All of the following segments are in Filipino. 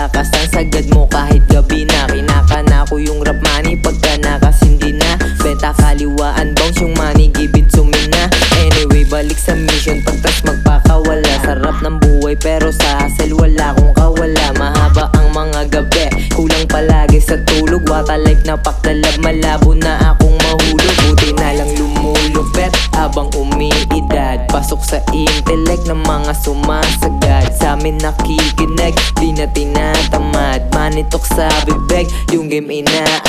kalakasan, sagad mo kahit gabi na. Kinakana ko yung rap money pagka nakasindi na. Benta kaliwaan bounce yung money, give it to me na. Anyway, balik sa mission pagtas magpakawala. Sarap ng buhay pero sa hustle wala kong kawala. Mahaba ang mga gabi, kulang palagi sa tulog. Wata life na paktalab, malabo na akong mahulog. Buti na lang lumulupet habang umiidad. Pasok sa intellect ng mga sumasagad. Sa amin nakikinig, di na tinatamad. Manitok sa bibig, yung game inaangat.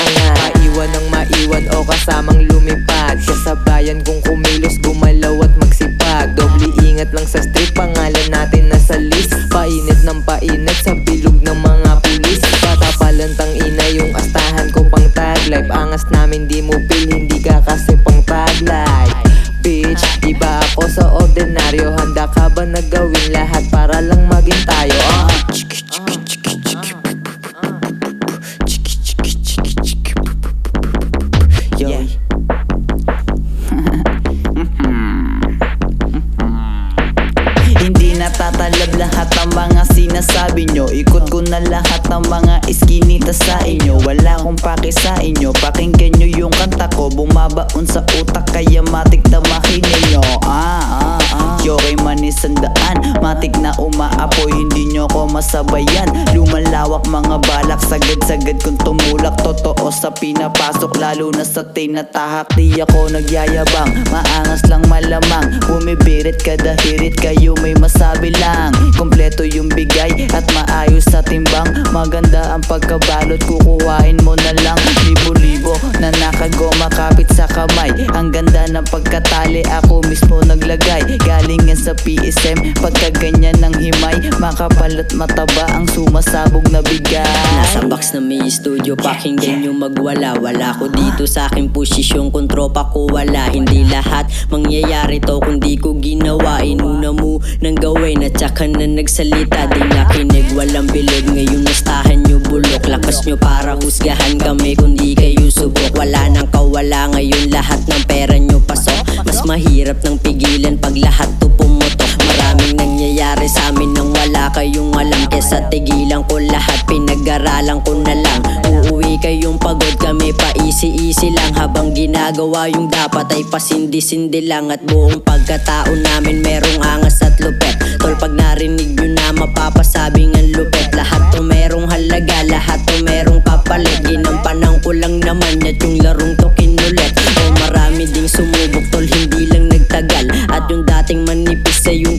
Maiwan ang maiwan o kasamang lumipad. Kasabayan kong kumilos, gumalaw at magsipag. Doble ingat lang sa street, pangalan natin nasa list. Painit ng painit sa bilog ng mga pulis. Bata palantang ina yung astahan ko pang tag life. Angas namin di mo feel, hindi ka kasi pang tag life. Bitch, iba ako sa ordinaryo. Handa ka ba na gawin lahat para lang maging tayo? Yo. Hindi natatalab lahat ng mga sinasabi nyo. Ikot ko na lahat ng mga iskinita sa inyo. Wala akong pake sa inyo, pakinggan nyo yung kanta ko. Bumabaon sa utak kaya matik na makinig nyo. Yo kay manis ang daan, matik na umaapoy, hindi nyo ko masabayan. Lumalawak mga balak, sagad-sagad kung tumulak. Totoo sa pinapasok, lalo na sa tinatahak. Di ako nagyayabang, maangas lang malamang. Bumibirit kada hirit, kayo may masabi lang. Kompleto yung bigay at maayos sa timbang. Maganda ang pagkabalot, kukuhain mo na lang. Libo-libo na nakagoma kapit sa kamay. Ang ganda ng pagkatali, ako mismo naglagay. Galing yan sa PSM, pagka ganyan ng himay. Makapal at mataba ang sumasabog na bigay. Nasa box na may studio, pakinggan nyo magwala. Wala ko dito sa aking posisyon, kung tropa ko wala. Hindi lahat mangyayari to kung di ko ginawa. Inuna mo nang gawin at saka na nagsalita. Di nakinig, walang bilog, ngayon nastahan nyo bulok. Lakas nyo para husgahan kami kung di kayo subok. Wala nang kawala ngayon, lahat ng pera nyo pasok. Mas mahirap nang pigilan pag lahat to pumutok. Maraming nangyayari sa amin nang wala kayong alam. Kesa tigilan ko lahat, pinag-aralan ko na lang. Uuwi kayong pagod, kami pa easy-easy lang. Habang ginagawa yung dapat ay pasindi-sindi lang. At buong pagkatao namin merong angas at lupet. Tol, pag narinig nyo na mapapasabing ang lupet. Lahat to merong halaga, lahat to merong kapalit. Ginampanan ko lang naman at yung larong to kinulit. O marami ding sumubok tol, hindi lang nagtagal. At yung dating manipis ay yung